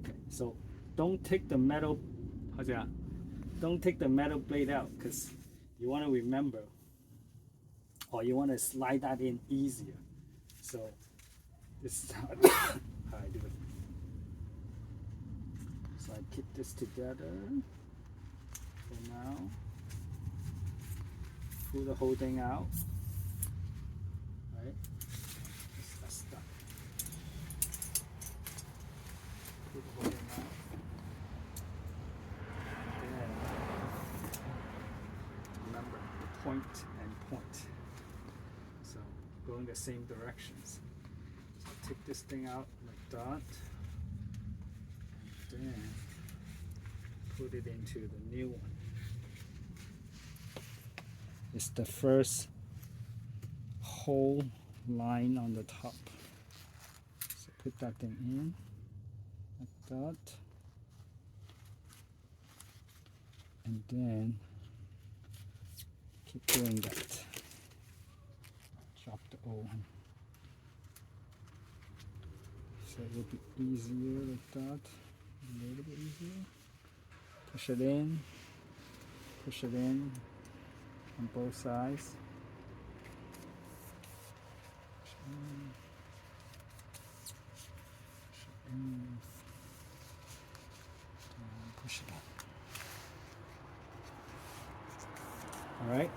Okay, so don't take the metal, don't take the metal blade out because you want to remember, or you want to slide that in easier. So this is how I do it. So I keep this together for now. Pull the whole thing out. Right? That's stuck. Pull the whole thing out. Then remember the point and point. So go in the same directions. So take this thing out like that. And then put it into the new one. It's the first whole line on the top. So put that thing in like that. And then keep doing that. Drop the old one. So it will be easier like that. A little bit easier. Push it in. Push it in on both sides. Push it in. Push it in. And push it in. Alright,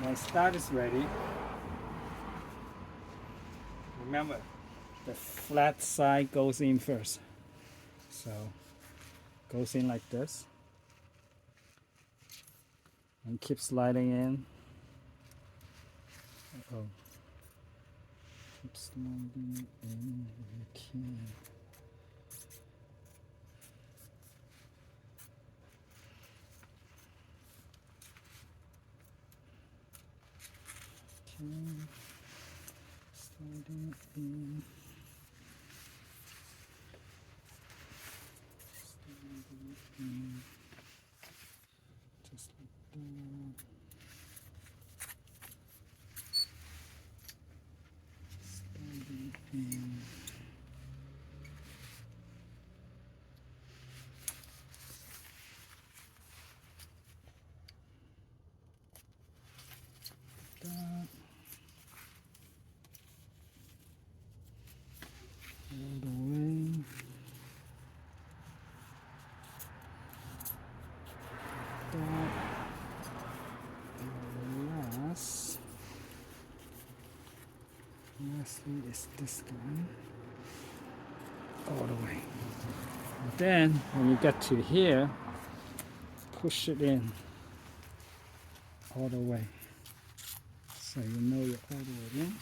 once that is ready, remember the flat side goes in first. So goes in like this and keep sliding in. Uh-oh. Keep sliding in if you can. Okay. Sliding in. Sliding in. Just like that. Sliding in. That. All the way. That. Lastly is this one all the way. And then when you get to here, push it in all the way. So you know you're all the way in.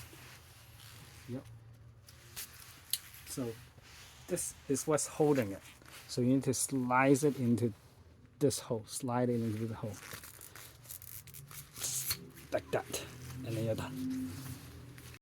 Yep. So this is what's holding it. So you need to slice it into this hole. Slide it into the hole. Like that. And then you're done.